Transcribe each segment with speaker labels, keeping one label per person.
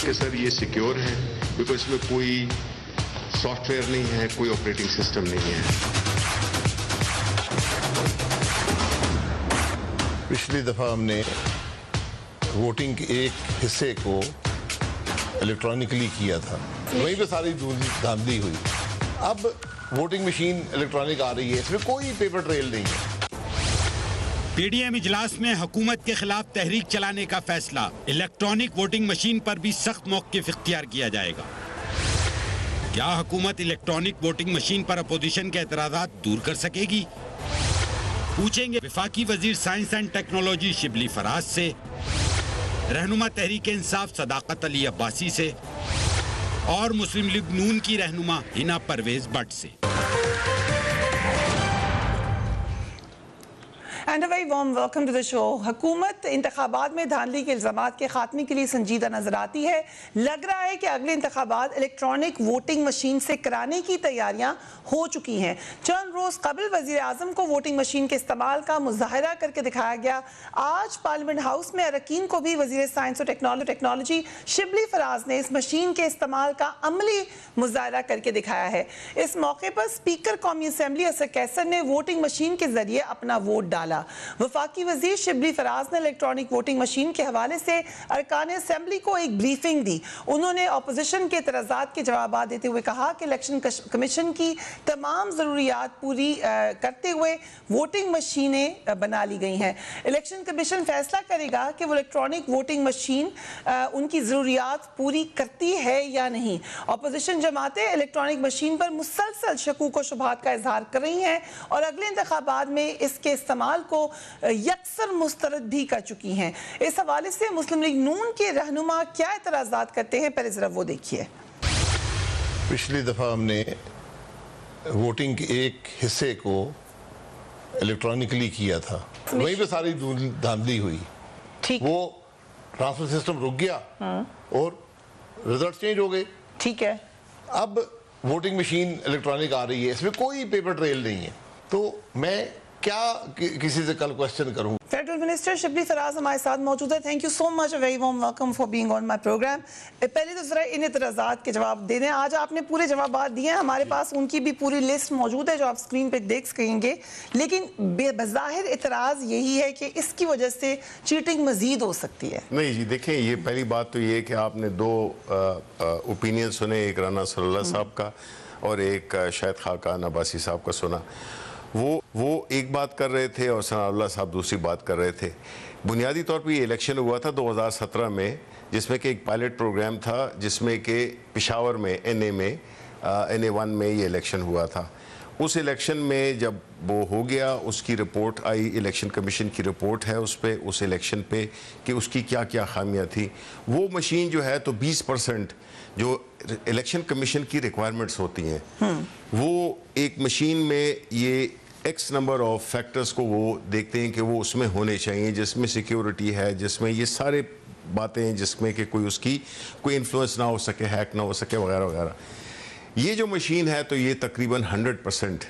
Speaker 1: کہ سر یہ سیکیور ہے بیکاز اس میں کوئی سافٹ ویئر نہیں ہے, کوئی آپریٹنگ سسٹم نہیں ہے.
Speaker 2: پچھلی دفعہ ہم نے ووٹنگ کے ایک حصے کو الیکٹرانکلی کیا تھا, وہیں پہ ساری دھاندلی ہوئی. اب ووٹنگ مشین الیکٹرانک آ رہی ہے, اس میں کوئی پیپر ٹریل نہیں ہے.
Speaker 3: پی ڈی ایم اجلاس میں حکومت کے خلاف تحریک چلانے کا فیصلہ, الیکٹرانک ووٹنگ مشین پر بھی سخت موقف اختیار کیا جائے گا. کیا حکومت الیکٹرانک ووٹنگ مشین پر اپوزیشن کے اعتراضات دور کر سکے گی؟ پوچھیں گے وفاقی وزیر science and technology Shibli Faraz سے, رہنما تحریک انصاف صداقت علی عباسی سے اور مسلم لیگ نون کی رہنما ہنا پرویز بٹ سے.
Speaker 4: And a very warm welcome to the show. حکومت انتخابات میں دھاندلی کے الزامات کے خاتمے کے لیے سنجیدہ نظر آتی ہے. لگ رہا ہے کہ اگلے انتخابات الیکٹرانک ووٹنگ مشین سے کرانے کی تیاریاں ہو چکی ہیں. چند روز قبل وزیر اعظم کو ووٹنگ مشین کے استعمال کا مظاہرہ کر کے دکھایا گیا. آج پارلیمنٹ ہاؤس میں اراکین کو بھی وزیر سائنس اور ٹیکنالوجی شبلی فراز نے اس مشین کے استعمال کا عملی مظاہرہ کر کے دکھایا ہے. اس موقع پر اسپیکر قومی اسمبلی اسد کیسر نے ووٹنگ مشین کے ذریعے اپنا ووٹ ڈالا. وفاقی وزیر شبلی فراز نے الیکٹرانک ووٹنگ مشین کے حوالے سے ارکان اسمبلی کو ایک بریفنگ دی. انہوں نے اپوزیشن کے اعتراضات کے جوابات دیتے ہوئے کہا کہ الیکشن کمیشن کی تمام ضروریات پوری کرتے ہوئے ووٹنگ مشینیں بنا لی گئی ہیں. الیکشن کمیشن فیصلہ کرے گا کہ وہ الیکٹرانک ووٹنگ مشین ان کی ضروریات پوری کرتی ہے یا نہیں. اپوزیشن جماعتیں الیکٹرانک مشین پر مسلسل شکوک و شبہات کا اظہار کر رہی ہیں اور اگلے انتخابات میں اس کے استعمال کو یکسر مسترد بھی کر چکی ہیں. اس حوالے سے مسلم لیگ نون کے رہنما کیا اعتراضات کرتے ہیں, پہلے ذرا وہ دیکھیے.
Speaker 2: پچھلی دفعہ ہم نے ووٹنگ کے ایک حصے کو الیکٹرانکلی کیا تھا, وہیں پہ ساری دھاندلی ہوئی. وہ ٹرانسفر سسٹم رک گیا اور رزلٹ چینج ہو گئے.
Speaker 4: ٹھیک ہے,
Speaker 2: اب ووٹنگ مشین الیکٹرانک آ رہی ہے, اس میں کوئی پیپر ٹریل نہیں ہے. تو میں کیا کسی سے کل کوشچن کروں.
Speaker 4: فیڈرل منسٹر شبلی فراز ہمارے ساتھ موجود ہے. Thank you so much, very warm welcome for being on my program. پہلے تو ذرا ان اعتراضات کے جواب دے دیں. آج آپ نے پورے جوابات دیے ہیں, ہمارے پاس ان کی بھی پوری لسٹ موجود ہے جو آپ اسکرین پہ دیکھ سکیں گے, لیکن بظاہر اعتراض یہی ہے کہ اس کی وجہ سے چیٹنگ مزید ہو سکتی ہے.
Speaker 1: نہیں جی, دیکھیں یہ پہلی بات تو یہ کہ آپ نے دو اوپینین سنے, ایک رانا صلی اللہ صاحب کا اور ایک شاہد خاقان عباسی صاحب کا سنا. وہ ایک بات کر رہے تھے اور ثناء اللہ صاحب دوسری بات کر رہے تھے. بنیادی طور پہ یہ الیکشن ہوا تھا 2017 میں, جس میں کہ ایک پائلٹ پروگرام تھا, جس میں کہ پشاور میں NA1 میں یہ الیکشن ہوا تھا. اس الیکشن میں جب وہ ہو گیا, اس کی رپورٹ آئی, الیکشن کمیشن کی رپورٹ ہے اس پہ, اس الیکشن پہ, کہ اس کی کیا کیا خامیاں تھیں. وہ مشین جو ہے تو 20% جو الیکشن کمیشن کی ریکوائرمنٹس ہوتی ہیں, وہ ایک مشین میں یہ ایکس نمبر آف فیکٹرز کو وہ دیکھتے ہیں کہ وہ اس میں ہونے چاہیے, جس میں سیکیورٹی ہے, جس میں یہ سارے باتیں ہیں, جس میں کہ کوئی اس کی کوئی انفلوئنس نہ ہو سکے, ہیک نہ ہو سکے وغیرہ وغیرہ. یہ جو مشین ہے تو یہ تقریباً 100%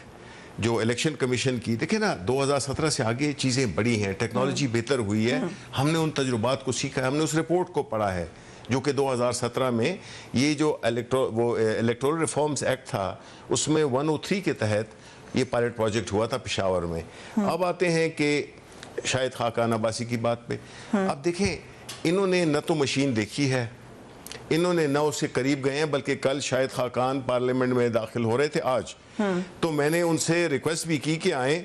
Speaker 1: جو الیکشن کمیشن کی, دیکھیں نا 2017 سے آگے چیزیں بڑی ہیں, ٹیکنالوجی بہتر ہوئی ہے, ہم نے ان تجربات کو سیکھا ہے, ہم نے اس رپورٹ کو پڑھا ہے جو کہ 2017 میں یہ جو الیکٹورل ریفارمز ایکٹ تھا, اس میں 103 کے تحت یہ پائلٹ پروجیکٹ ہوا تھا پشاور میں. اب آتے ہیں کہ شاہد خاقان عباسی کی بات پہ. اب دیکھیں, انہوں نے نہ تو مشین دیکھی ہے, انہوں نے نہ اس کے قریب گئے ہیں, بلکہ کل شاہد خاقان پارلیمنٹ میں داخل ہو رہے تھے آج, تو میں نے ان سے ریکویسٹ بھی کی کہ آئیں,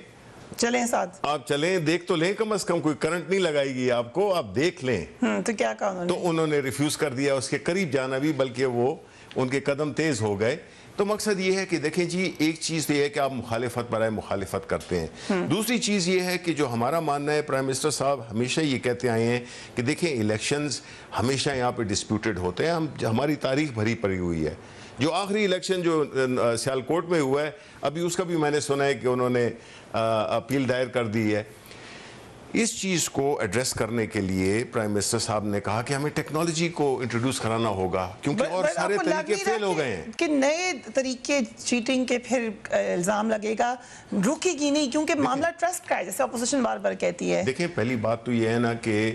Speaker 4: چلیں ساتھ,
Speaker 1: آپ چلیں, دیکھ تو لیں, کم از کم کوئی کرنٹ نہیں لگائے گی آپ کو, آپ دیکھ لیں.
Speaker 4: تو کیا کہا
Speaker 1: تو انہوں نے ریفیوز کر دیا اس کے قریب جانا بھی, بلکہ وہ ان کے قدم تیز ہو گئے. تو مقصد یہ ہے کہ دیکھیں جی, ایک چیز تو یہ ہے کہ آپ مخالفت برائے مخالفت کرتے ہیں. دوسری چیز یہ ہے کہ جو ہمارا ماننا ہے, پرائم منسٹر صاحب ہمیشہ یہ کہتے آئے ہیں کہ دیکھیں الیکشنز ہمیشہ یہاں پہ ڈسپیوٹڈ ہوتے ہیں, ہماری تاریخ بھری پڑی ہوئی ہے. جو آخری الیکشن جو سیالکوٹ میں ہوا ہے, ابھی اس کا بھی میں نے سنا ہے کہ انہوں نے اپیل دائر کر دی ہے. اس چیز کو ایڈریس کرنے کے لیے پرائم منسٹر صاحب نے کہا کہ ہمیں ٹیکنالوجی کو انٹروڈیوس کرانا ہوگا, کیونکہ اور سارے طریقے فیل ہو گئے ہیں.
Speaker 4: کہ نئے طریقے چیٹنگ کے پھر الزام لگے گا, رکے گی نہیں, کیونکہ معاملہ ٹرسٹ کا ہے, جیسے اپوزیشن بار بار کہتی ہے.
Speaker 1: دیکھیں پہلی بات تو یہ ہے نا کہ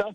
Speaker 5: 10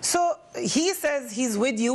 Speaker 4: So he says he's with you.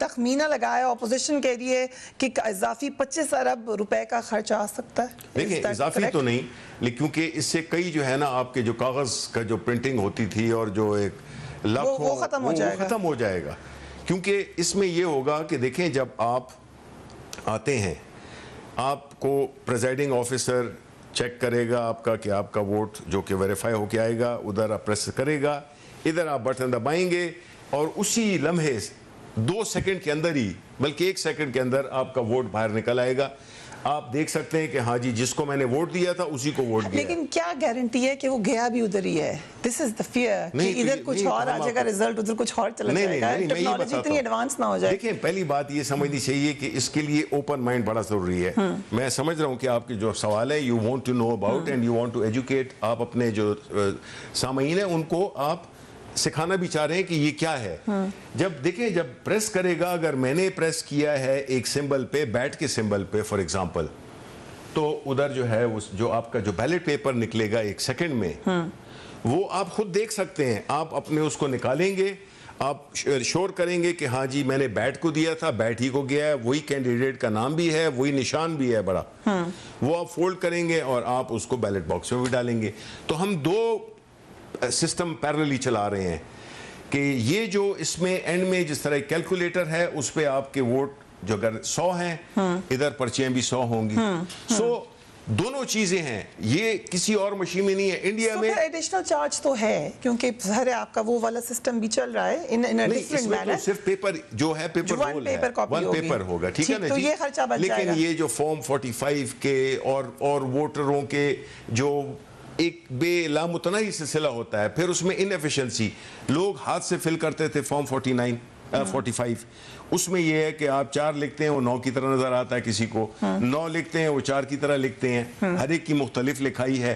Speaker 4: تخمینہ لگایا اپوزیشن کے لیے کہ اضافی 25 ارب روپے کا خرچہ آ سکتا ہے.
Speaker 1: دیکھیں اضافی تو نہیں، لیکن کیونکہ اس سے کئی جو ہے نا آپ کے جو کاغذ کا جو پرنٹنگ ہوتی تھی اور جو ایک لاکھوں
Speaker 4: وہ ختم ہو جائے گا.
Speaker 1: کیونکہ اس میں یہ ہوگا کہ دیکھیں جب آپ آتے ہیں آپ کو پریزائڈنگ آفیسر چیک کرے گا آپ کا کہ آپ کا ووٹ جو کہ ویریفائی ہو کے آئے گا، ادھر آپ پریس کرے گا، ادھر آپ بٹن دبائیں گے اور اسی لمحے 2 سیکنڈ کے اندر ہی بلکہ 1 سیکنڈ کے اندر آپ کا ووٹ باہر نکل آئے گا. آپ دیکھ سکتے ہیں کہ ہاں جی جس کو میں نے ووٹ دیا تھا اسی کو ووٹ دیا.
Speaker 4: لیکن کیا گارنٹی ہے کہ وہ گیا بھی ادھر ہی ہے؟ دس از دا فیئر کہ ادھر کچھ اور آ جائے گا رزلٹ، ادھر کچھ اور چلا جائے گا، ٹیکنالوجی اتنی ایڈوانس نہ ہو جائے.
Speaker 1: دیکھیں پہلی بات یہ سمجھنی چاہیے کہ اس کے لیے اوپن مائنڈ بڑا ضروری ہے. میں سمجھ رہا ہوں کہ آپ کے جو سوال ہے you want to know about and you want to educate, آپ اپنے جو سامعین ہیں ان کو آپ سکھانا بھی چاہ رہے ہیں کہ یہ کیا ہے. جب دیکھیں جب پریس کرے گا، اگر میں نے پریس کیا ہے ایک سمبل پہ، بیٹ کے سمبل پہ فار ایگزامپل، تو ادھر جو ہے جو آپ کا جو بیلٹ پیپر نکلے گا 1 سیکنڈ میں وہ آپ خود دیکھ سکتے ہیں. آپ اپنے اس کو نکالیں گے، آپ شور کریں گے کہ ہاں جی میں نے بیٹ کو دیا تھا، بیٹ ہی کو گیا ہے، وہی کینڈیڈیٹ کا نام بھی ہے، وہی نشان بھی ہے بڑا، وہ آپ فولڈ کریں گے اور آپ اس کو بیلٹ باکس میں بھی ڈالیں گے. تو ہم 2 سسٹم پیرللی چلا رہے ہیں کہ یہ جو اس میں اینڈ میں جس طرح کیلکولیٹر ہے اس پہ آپ کے ووٹ جو اگر 100 ہیں ادھر پرچیاں بھی 100 ہوں گی. سو دونوں چیزیں ہیں، یہ کسی اور مشین میں نہیں ہے. انڈیا میں
Speaker 4: ایڈیشنل چارج تو ہے کیونکہ ظاہر ہے آپ کا وہ والا سسٹم بھی چل رہا ہے ان ڈیفرنٹ مینر.
Speaker 1: صرف پیپر جو ہے پیپر رول ہے، ون پیپر ہوگا، ٹھیک ہے نا
Speaker 4: تو
Speaker 1: جی.
Speaker 4: یہ خرچہ بچ جائے گا.
Speaker 1: لیکن یہ جو فارم 45 کے اور ووٹروں کے جو ایک بے لامتناہی سلسلہ ہوتا ہے، پھر اس میں انیفیشنسی، لوگ ہاتھ سے فل کرتے تھے فارم 45، اس میں یہ ہے کہ آپ 4 لکھتے ہیں وہ 9 کی طرح نظر آتا ہے، کسی کو 9 لکھتے ہیں وہ 4 کی طرح لکھتے ہیں، ہر ایک کی مختلف لکھائی ہے،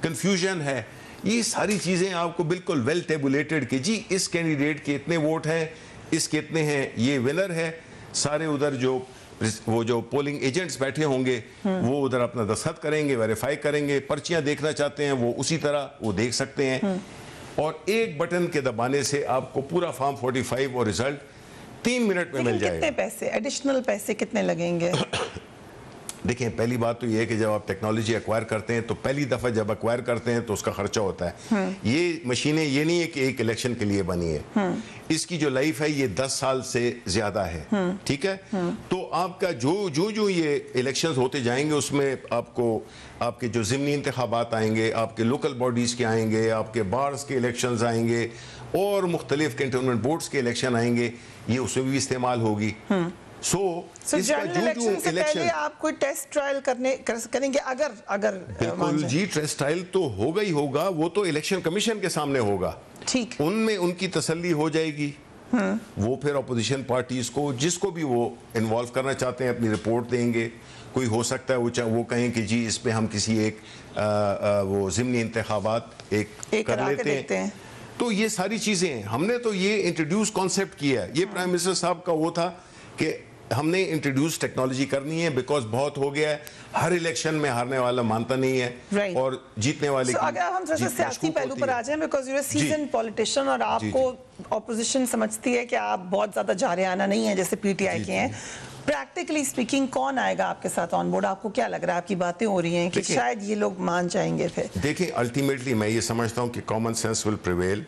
Speaker 1: کنفیوژن ہے. یہ ساری چیزیں آپ کو بالکل ویل ٹیبولیٹڈ کہ جی اس کینڈیڈیٹ کے اتنے ووٹ ہیں، اس کے اتنے ہیں، یہ ونر ہے. سارے ادھر وہ جو پولنگ ایجنٹس بیٹھے ہوں گے وہ ادھر اپنا دستخط کریں گے، ویریفائی کریں گے. پرچیاں دیکھنا چاہتے ہیں وہ اسی طرح وہ دیکھ سکتے ہیں، اور ایک بٹن کے دبانے سے آپ کو پورا فارم 45 اور رزلٹ 3 منٹ میں مل جائے گا.
Speaker 4: کتنے پیسے ایڈیشنل پیسے کتنے لگیں گے؟
Speaker 1: دیکھیں پہلی بات تو یہ ہے کہ جب آپ ٹیکنالوجی ایکوائر کرتے ہیں تو پہلی دفعہ جب ایکوائر کرتے ہیں تو اس کا خرچہ ہوتا ہے. یہ مشینیں یہ نہیں ہے کہ ایک الیکشن کے لیے بنی ہے، اس کی جو لائف ہے یہ 10 سال سے زیادہ ہے، ٹھیک ہے. تو آپ کا جو یہ الیکشنز ہوتے جائیں گے اس میں آپ کو آپ کے جو ضمنی انتخابات آئیں گے، آپ کے لوکل باڈیز کے آئیں گے، آپ کے بارز کے الیکشنز آئیں گے، اور مختلف کنٹونمنٹ بورڈز کے الیکشن آئیں گے، یہ اس میں بھی استعمال ہوگی. سو
Speaker 4: جنرل الیکشن سے پہلے آپ کوئی ٹیسٹ ٹرائل کریں گے اگر
Speaker 1: بالکل جی. ٹیسٹ ٹرائل تو ہوگا ہی ہوگا، وہ تو الیکشن کمیشن کے سامنے ہوگا،
Speaker 4: ٹھیک،
Speaker 1: ان میں ان کی تسلی ہو جائے گی. وہ پھر اپوزیشن پارٹیز کو جس کو بھی وہ انوالو کرنا چاہتے ہیں اپنی رپورٹ دیں گے. کوئی ہو سکتا ہے وہ کہیں کہ جی اس پہ ہم کسی ایک وہ ضمنی انتخابات ایک کر لیتے ہیں. تو یہ ساری چیزیں ہم نے تو یہ انٹروڈیوس کانسیپٹ کیا ہے. یہ پرائم منسٹر صاحب کا وہ تھا کہ ہم نے انٹروڈیوس ٹیکنالوجی کرنی ہے، بیکاز بہت ہو گیا ہے، ہر الیکشن میں ہارنے والا مانتا نہیں ہے اور جیتنے والے کی.
Speaker 4: اگر ہم سیاسی پہلو پر آ جائیں، because you a season politician اور آپ کو اپوزیشن سمجھتی ہے کہ آپ بہت زیادہ جارحانہ نہیں ہیں جیسے پی ٹی آئی کے ہیں. پریکٹیکلی اسپیکنگ کون آئے گا آپ کے ساتھ آن بورڈ؟ آپ کو کیا لگ رہا ہے؟ آپ کی باتیں ہو رہی ہیں کہ شاید یہ لوگ مان جائیں گے. پھر دیکھیں
Speaker 1: الٹیمیٹلی میں یہ سمجھتا ہوں کہ کامن سینس ول پریویل.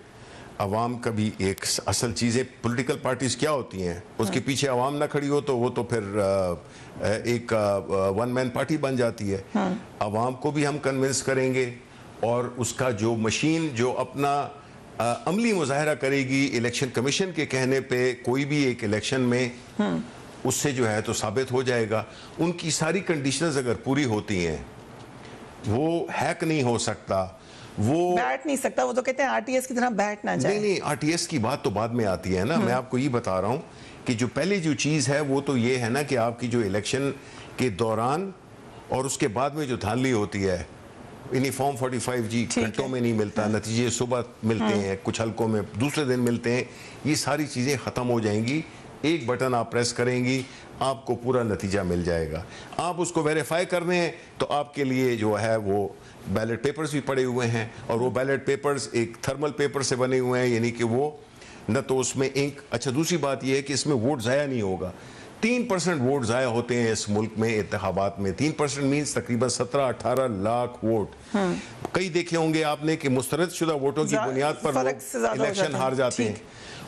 Speaker 1: عوام کا بھی ایک اصل چیز ہے، پولیٹیکل پارٹیز کیا ہوتی ہیں، اس کے پیچھے عوام نہ کھڑی ہو تو وہ تو پھر ایک ون مین پارٹی بن جاتی ہے. عوام کو بھی ہم کنونس کریں گے، اور اس کا جو مشین جو اپنا عملی مظاہرہ کرے گی الیکشن کمیشن کے کہنے پہ کوئی بھی ایک الیکشن میں، اس سے جو ہے تو ثابت ہو جائے گا. ان کی ساری کنڈیشنز اگر پوری ہوتی ہیں، وہ ہیک نہیں ہو سکتا، وہ
Speaker 4: بیٹھ نہیں سکتا، وہ تو کہتے ہیں آر ٹی ایس کی طرح بیٹھ نہ جائے.
Speaker 1: نہیں آر ٹی ایس کی بات تو بعد میں آتی ہے نا. میں آپ کو یہ بتا رہا ہوں کہ جو پہلے جو چیز ہے وہ تو یہ ہے نا کہ آپ کی جو الیکشن کے دوران اور اس کے بعد میں جو دھاندلی ہوتی ہے، انہی فارم 45 جی گھنٹوں میں نہیں ملتا، نتیجے صبح ملتے ہیں، کچھ حلقوں میں دوسرے دن ملتے ہیں، یہ ساری چیزیں ختم ہو جائیں گی. ایک بٹن آپ پریس کریں گی، آپ کو پورا نتیجہ مل جائے گا. آپ اس کو ویریفائی کرنے ہیں تو آپ کے لیے جو ہے وہ بیلٹ پیپرز بھی پڑے ہوئے ہیں، اور وہ بیلٹ پیپرز ایک تھرمل پیپر سے بنے ہوئے ہیں، یعنی کہ وہ نہ تو اس میں ایک اچھا دوسری بات یہ ہے کہ اس میں ووٹ ضائع نہیں ہوگا. 3% ووٹ ضائع ہوتے ہیں اس ملک میں انتخابات میں. 3% مینس تقریباً 17-18 لاکھ ووٹ. کئی دیکھے ہوں گے آپ نے کہ مسترد شدہ ووٹوں کی بنیاد پر لوگ الیکشن ہار جاتے ہیں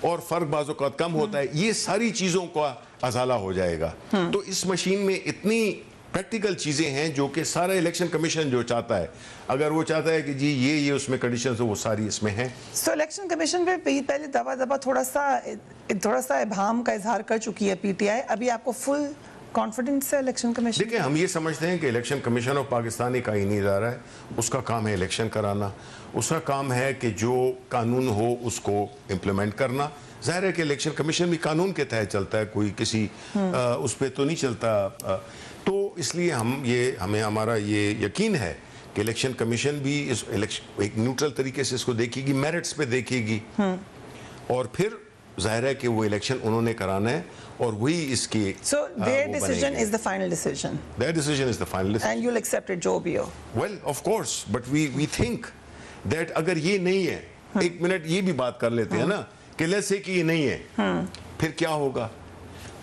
Speaker 1: اور فرق بعض اوقات کم ہوتا ہے. یہ ساری چیزوں کا ازالہ ہو جائے گا. تو اس مشین میں اتنی پریکٹیکل چیزیں ہیں جو کہ سارا الیکشن کمیشن جو چاہتا ہے, اگر وہ چاہتا ہے کہ جی یہ اس میں کنڈیشنز وہ ساری اس میں ہیں.
Speaker 4: سو الیکشن کمیشن پہ پہلے دفعہ تھوڑا سا ابہام کا اظہار کر چکی ہے پی ٹی آئی. ابھی آپ کو فل کانفیڈنس ہے الیکشن کمیشن؟
Speaker 1: دیکھیں, ہم یہ سمجھتے ہیں کہ الیکشن کمیشن آف پاکستان ایک آئینی ادارہ ہے. اس کا کام ہے الیکشن کرانا. اس کا کام ہے کہ جو قانون ہو اس کو امپلیمنٹ کرنا. ظاہر ہے کہ الیکشن کمیشن بھی قانون کے تحت چلتا ہے, کوئی کسی اس پہ تو نہیں چلتا. تو اس لیے ہمیں ہمارا یہ یقین ہے کہ الیکشن کمیشن بھی ایک نیوٹرل طریقے سے اس کو دیکھے گی, میرٹس پہ دیکھے گی, اور پھر ظاہر ہے کہ وہ الیکشن انہوں نے کرانا ہے اور وہی اس کی
Speaker 4: So their decision is the final decision.
Speaker 1: Their decision is the final decision.
Speaker 4: And you'll accept it, جو بھی ہو.
Speaker 1: Well, of course, but we think that اگر یہ نہیں ہے, ایک منٹ یہ بھی بات کر لیتے ہیں نا کہ لیٹس سے کہ یہ نہیں ہے, پھر کیا ہوگا؟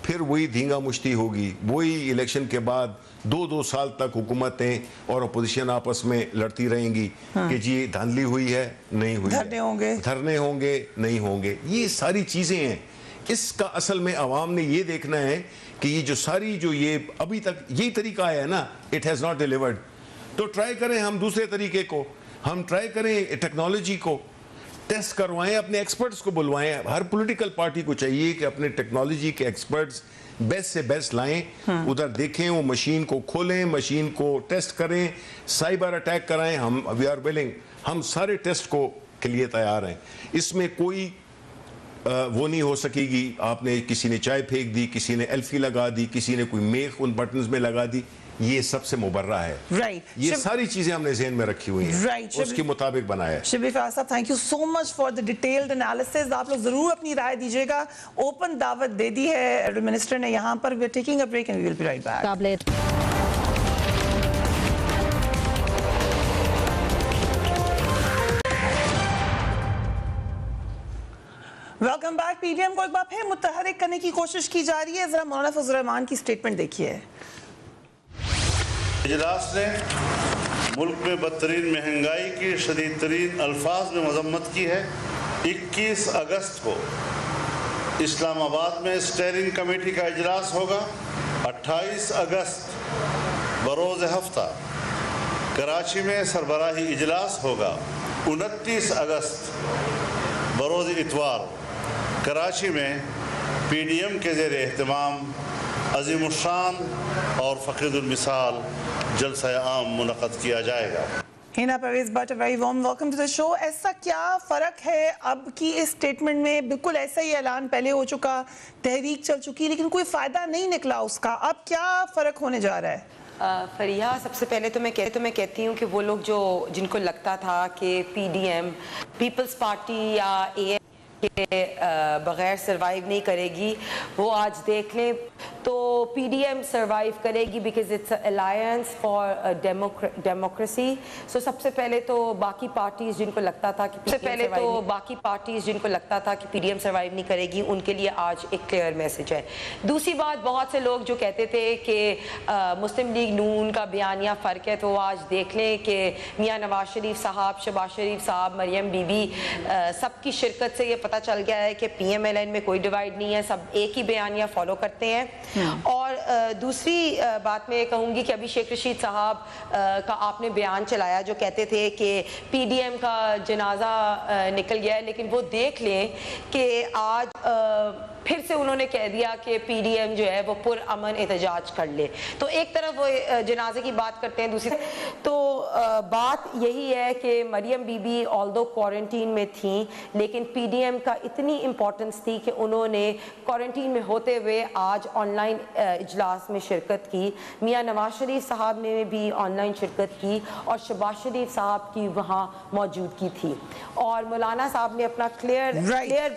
Speaker 1: پھر وہی دھینگا مشتی ہوگی. وہی الیکشن کے بعد 2 سال تک حکومتیں اور اپوزیشن آپس میں لڑتی رہیں گی کہ جی دھاندلی ہوئی ہے, نہیں ہوئی ہے, دھرنے ہوں گے, نہیں ہوں گے. یہ ساری چیزیں ہیں. اس کا اصل میں عوام نے یہ دیکھنا ہے کہ یہ جو ساری جو یہ ابھی تک یہی طریقہ آیا ہے نا, اٹ ہیز ناٹ ڈیلیورڈ. تو ٹرائی کریں ہم دوسرے طریقے کو, ہم ٹرائی کریں ٹیکنالوجی کو, ٹیسٹ کروائیں, اپنے ایکسپرٹس کو بلوائیں. ہر پولیٹیکل پارٹی کو چاہیے کہ اپنے ٹیکنالوجی کے ایکسپرٹس بیسٹ سے بیسٹ لائیں, ادھر دیکھیں, وہ مشین کو کھولیں, مشین کو ٹیسٹ کریں, سائبر اٹیک کرائیں. ہم وی آر ویلنگ, ہم سارے ٹیسٹ کو کے لیے تیار ہیں. اس میں کوئی وہ نہیں ہو سکے گی آپ نے کسی نے چائے پھینک دی, کسی نے ایلفی لگا دی, کسی نے کوئی میخ ان بٹنز میں لگا دی. یہ سب سے مبرہ ہے. یہ ساری چیزیں ہم نے ذہن میں رکھی ہوئی ہیں, اس کے مطابق بنایا ہے.
Speaker 4: شبلی فیاض صاحب, thank you so much for the detailed analysis. آپ لوگ ضرور اپنی رائے دیجیے گا. اوپن دعوت دے دی ہے منسٹر نے یہاں پر. We are taking a break and we will be right back. Welcome back. P D M کو ایک بار پھر متحرک کرنے کی کوشش کی جا رہی ہے. ذرا مولانا فضل الرحمان کی سٹیٹمنٹ دیکھیے.
Speaker 6: اجلاس نے ملک میں بدترین مہنگائی کی شدید ترین الفاظ میں مذمت کی ہے. 21 اگست کو اسلام آباد میں اسٹیئرنگ کمیٹی کا اجلاس ہوگا. 28 اگست بروز ہفتہ کراچی میں سربراہی اجلاس ہوگا. 29 اگست بروز اتوار کراچی میں پی ڈی ایم کے زیر اہتمام عظیم الشان اور فقید المثال جلسہ عام منعقد کیا جائے گا.
Speaker 4: Hina Pervez Butt, very warm welcome to the show. ایسا کیا فرق ہے اب کی اس سٹیٹمنٹ میں؟ بالکل ایسا ہی اعلان پہلے ہو چکا, تحریک چل چکی, لیکن کوئی فائدہ نہیں نکلا اس کا. اب کیا فرق ہونے جا رہا ہے؟
Speaker 7: فریحہ, سب سے پہلے تو میں کہتی ہوں کہ وہ لوگ جن کو لگتا تھا کہ P D M Peoples Party یا اے ایم کے بغیر سروائیو نہیں کرے گی, وہ آج دیکھ لیں تو پی ڈی ایم سروائیو کرے گی because it's alliance for democracy. So سب سے پہلے تو باقی پارٹیز جن کو لگتا تھا کہ پی ڈی ایم سروائیو نہیں کرے گی, ان کے لیے آج ایک کلیئر میسج ہے. دوسری بات, بہت سے لوگ جو کہتے تھے کہ مسلم لیگ نون کا بیانیہ فرق ہے, تو وہ آج دیکھ لیں کہ میاں نواز شریف صاحب, شہباز شریف صاحب, مریم بی بی, سب کی شرکت سے یہ پتہ چل گیا ہے کہ پی ایم ایل این میں کوئی ڈیوائیڈ نہیں ہے, سب ایک ہی بیانیہ فالو کرتے ہیں. اور دوسری بات میں یہ کہوں گی کہ ابھی شیخ رشید صاحب کا آپ نے بیان چلایا جو کہتے تھے کہ پی ڈی ایم کا جنازہ نکل گیا ہے, لیکن وہ دیکھ لیں کہ آج پھر سے انہوں نے کہہ دیا کہ پی ڈی ایم جو ہے وہ پر امن احتجاج کر لے. تو ایک طرف وہ جنازے کی بات کرتے ہیں, دوسری تو بات یہی ہے کہ مریم بی بی آلدو کوارنٹین میں تھیں, لیکن پی ڈی ایم کا اتنی امپورٹنس تھی کہ انہوں نے کوارنٹین میں ہوتے ہوئے آج آن لائن اجلاس میں شرکت کی. میاں نواز شریف صاحب نے بھی آن لائن شرکت کی اور شہباز شریف صاحب کی وہاں موجودگی تھی, اور مولانا صاحب نے اپنا کلیئر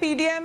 Speaker 4: PDM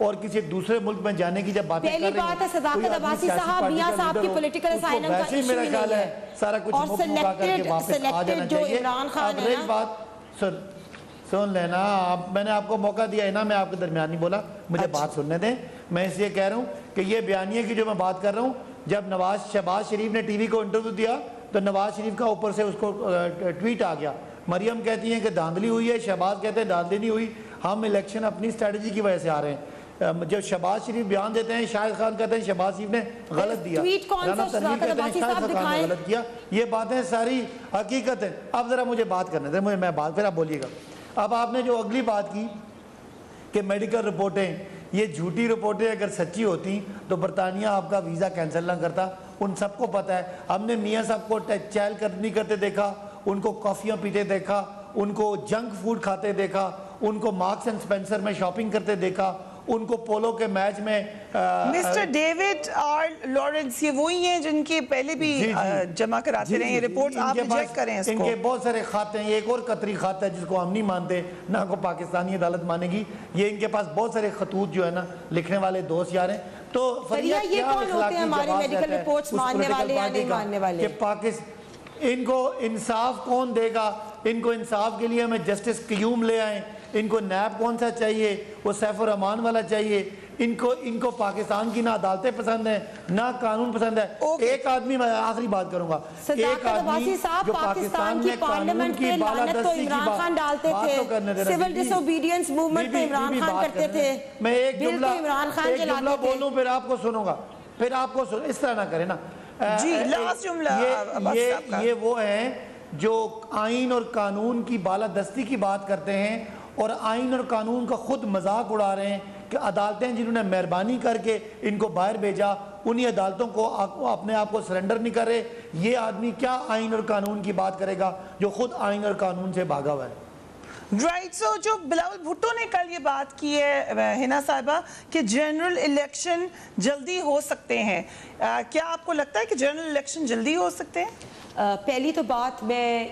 Speaker 8: اور کسی دوسرے ملک میں جانے کی جب باتیں کر رہی ہیں.
Speaker 7: پہلی بات ہے صداقت عباسی صاحب میاں صاحب کی پولیٹیکل اسائلم کا ایشو ہی نہیں ہے.
Speaker 8: سارا کچھ مکمل کر کے واپس آ جانا
Speaker 7: جو
Speaker 8: چاہیے.
Speaker 7: عمران خان
Speaker 8: اب رہی بات سن لینا, میں نے آپ کو موقع دیا ہے نا, میں آپ کے درمیان نہیں بولا, مجھے بات سننے دیں. میں اس لیے کہہ رہا ہوں کہ یہ بیانیے کی جو میں بات کر رہا ہوں, جب شہباز شریف نے ٹی وی کو انٹرویو دیا تو نواز شریف کا اوپر سے اس کو ٹویٹ آ گیا. مریم کہتی ہیں کہ دھاندلی ہوئی ہے, شہباز کہتے ہیں دھاندلی نہیں ہوئی, ہم الیکشن اپنی اسٹریٹجی کی وجہ سے آ رہے ہیں. جب شہباز شریف بیان دیتے ہیں, شاہد خان کہتے ہیں شہباز شریف نے غلط دیا, رانا تنویر کہتے ہیں شاہد خان نے غلط کیا. یہ باتیں ساری حقیقت ہیں. اب ذرا مجھے بات کرنے دیں, میں بات پھر آپ بولیے گا. اب آپ نے جو اگلی بات کی کہ میڈیکل رپورٹیں, یہ جھوٹی رپورٹیں اگر سچی ہوتی تو برطانیہ آپ کا ویزا کینسل نہ کرتا. ان سب کو پتہ ہے. ہم نے میاں صاحب کو چیل نہیں کرتے دیکھا, ان کو کافیاں پیتے دیکھا, ان کو جنک فوڈ کھاتے دیکھا, ان کو مارکس اینڈ سپینسر میں شاپنگ کرتے دیکھا, ان کو پولو کے میچ میں.
Speaker 4: مسٹر ڈیوڈ آر لارنس یہ وہی ہیں جن کے پہلے بھی جمع کراتے رہے ہیں رپورٹس, آپ ریجیکٹ کریں اس کو.
Speaker 8: ان کے بہت سارے خط ہیں. یہ ایک اور قطری خط ہے جس کو ہم نہیں مانتے, نہ کو پاکستانی عدالت مانے گی. یہ ان کے پاس بہت سارے خطوط جو ہے نا لکھنے والے دوست یار ہیں. تو
Speaker 7: یہ کون ہوتے ہیں ہمارے میڈیکل رپورٹس ماننے والے یا نہیں ماننے والے؟
Speaker 8: ان کو انصاف کون دے گا؟ ان کو انصاف کے لیے ہمیں جسٹس قیوم لے آئیں. ان کو نیب کون سا چاہیے؟ وہ سیف الرحمان والا چاہیے. ان کو پاکستان کی نہ عدالتیں پسند ہیں نہ قانون پسند ہے. ایک آدمی, میں آخری بات کروں گا, ایک آدمی جو پاکستان میں قانون کی بالادستی کی بات تو کرنے دے رہا,
Speaker 7: سول ڈس اوبیڈینس موومنٹ پہ عمران خان کرتے تھے.
Speaker 8: میں ایک جملہ بولوں پھر آپ کو سنوں گا, پھر آپ کو اس طرح نہ کریں نا.
Speaker 4: جی لاسٹ جملہ.
Speaker 8: یہ وہ ہیں جو آئین اور قانون کی بالادستی کی بات کرتے ہیں اور آئین اور قانون کا خود مذاق اڑا رہے ہیں کہ عدالتیں جنہوں نے مہربانی کر کے ان کو باہر بھیجا انہی عدالتوں کو اپنے آپ کو سرنڈر نہیں کر رہے. یہ آدمی کیا آئین اور قانون کی بات کرے گا جو خود آئین اور قانون سے بھاگا ہوا ہے؟
Speaker 4: رائٹ. سو جو بلاول بھٹو نے کل یہ بات کی ہے ہنا صاحبہ کہ جنرل الیکشن جلدی ہو سکتے ہیں, کیا آپ کو لگتا ہے کہ جنرل الیکشن جلدی ہو سکتے ہیں؟
Speaker 7: پہلی تو بات, میں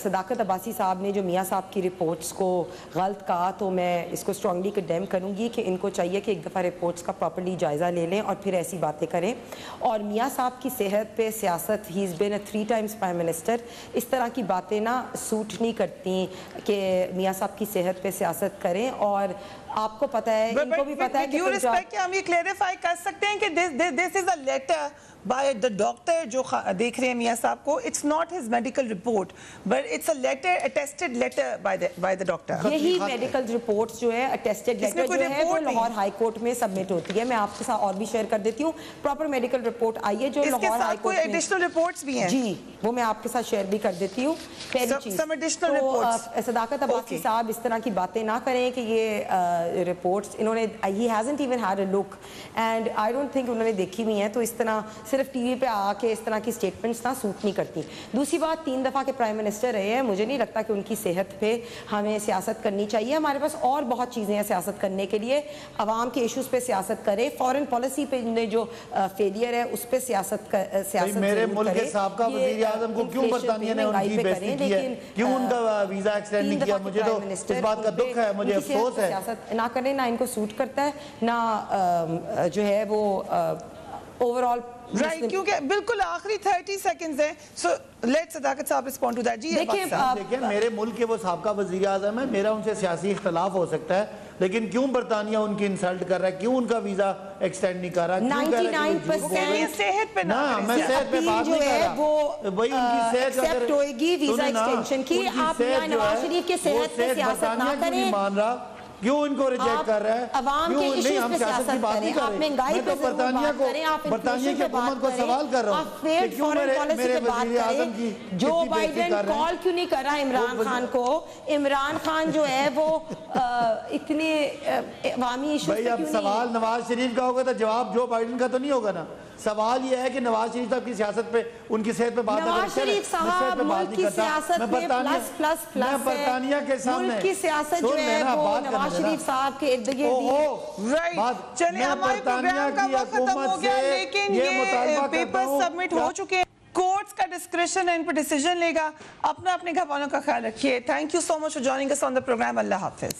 Speaker 7: صداقت عباسی صاحب نے جو میاں صاحب کی رپورٹس کو غلط کہا تو میں اس کو اسٹرانگلی کنڈیم کروں گی کہ ان کو چاہیے کہ ایک دفعہ رپورٹس کا پراپرلی جائزہ لے لیں اور پھر ایسی باتیں کریں. اور میاں صاحب کی صحت پہ سیاست, ہی از بین اے 3 times پرائم منسٹر, اس طرح کی باتیں نا سوٹ نہیں کرتی کہ میاں صاحب کی صحت پہ سیاست کریں. اور آپ کو پتہ ہے, ان کو بھی پتہ ہے
Speaker 4: کہ ہم یہ کلیریفائی کر سکتے ہیں کہ this is a letter by the doctor جو دیکھ رہے ہیں میاں صاحب کو, it's not his medical report but it's a letter, attested letter by the doctor.
Speaker 7: یہی میڈیکل رپورٹس جو ہے attested letter جو ہے وہ لاہور ہائی کورٹ میں سبمٹ ہوتی ہے. میں آپ کے ساتھ اور بھی شیئر کر دیتی ہوں, پراپر میڈیکل رپورٹ آئی ہے جو لاہور ہائی کورٹ میں.
Speaker 4: کوئی ایڈیشنل رپورٹس بھی ہیں؟
Speaker 7: جی وہ میں آپ کے ساتھ شیئر بھی کر دیتی ہوں. پہلی چیز تو صداقت عباسی صاحب اس طرح کی باتیں نہ کریں کہ یہ رپورٹس انہوں نے, he hasn't even had a look and I don't think انہوں نے دیکھی ہوئی ہیں. تو اس طرح صرف ٹی وی پہ آ کے اس طرح کی سٹیٹمنٹس نہ سوٹ نہیں کرتی. دوسری بات, 3 دفعہ کے پرائم منسٹر رہے ہیں, مجھے نہیں لگتا کہ ان کی صحت پہ ہمیں سیاست کرنی چاہیے. ہمارے پاس اور بہت چیزیں ہیں سیاست کرنے کے لیے. عوام کے ایشوز پہ سیاست کرے, فارن پالیسی پہ جو فیلئر ہے اس پہ سیاست
Speaker 8: میرے ملک کے سابقہ وزیر اعظم کو کیوں برطانیہ نے ان کی بےعزتی کی ہے, کیوں ان کا ویزا ایکسٹینڈ نہیں کیا؟ مجھے تو اس بات کا دکھ ہے, مجھے افسوس ہے.
Speaker 7: سیاست نہ کریں, نہ ان کو سوٹ کرتا ہے, نہ جو ہے وہ اوور آل
Speaker 4: رائٹ. کیونکہ بالکل آخری 30 سیکنڈز ہیں, سو لیٹ صداقت صاحب رسپونڈ ٹو دیٹ. جی
Speaker 8: دیکھیں, میرے ملک کے وہ سابقہ وزیر اعظم ہے, میرا ان سے سیاسی اختلاف ہو سکتا ہے, لیکن کیوں برطانیہ ان کی انسلٹ کر رہا ہے, کیوں ان کا ویزا ایکسٹینڈ نہیں کر رہا؟
Speaker 7: 99%
Speaker 4: صحت پہ
Speaker 8: نہ, میں صحت پہ بات نہیں کر رہا,
Speaker 7: وہ ایکسپٹ ہوئے گی ویزا ایکسٹینشن کی. آپ نواز شریف کے صحت پہ سیاست نہ کریں.
Speaker 8: مان رہا کیوں ان کو ریجیکٹ کر رہا ہے؟
Speaker 7: عوام کے ایشوز پہ سیاست کریں, آپ مہنگائی پہ ضرور بات کریں, آپ انفلیشن پہ بات کریں, آپ فیئر فارن پالیسی پہ بات کریں. جو بائیڈن کال کیوں نہیں کر رہا عمران خان کو؟ عمران خان جو ہے وہ اتنے عوامی ایشوز پہ کیوں نہیں؟
Speaker 8: اب سوال نواز شریف کا ہوگا تو جواب جو بائیڈن کا تو نہیں ہوگا نا. سوال یہ ہے کہ نواز شریف صاحب کی سیاست پہ, ان کی صحت پہ بات کریں.
Speaker 7: نواز شریف صاحب ملک کی سیاست میں پلس پلس پلس ہے.
Speaker 8: برطانیہ کے سامنے
Speaker 7: ملک کی سیاست جو ہے وہ نواز شریف صاحب کے ارد گرد.
Speaker 4: رائٹ, چلیں ہمارے پروگرام کا وقت ختم ہو گیا, لیکن یہ پیپر سبمٹ ہو چکے ہیں. کورٹس کا ڈسکریشن ان پر ڈیسیجن لے گا. اپنے گھر والوں کا خیال رکھیے. Thank you so much for joining us on the program. اللہ حافظ.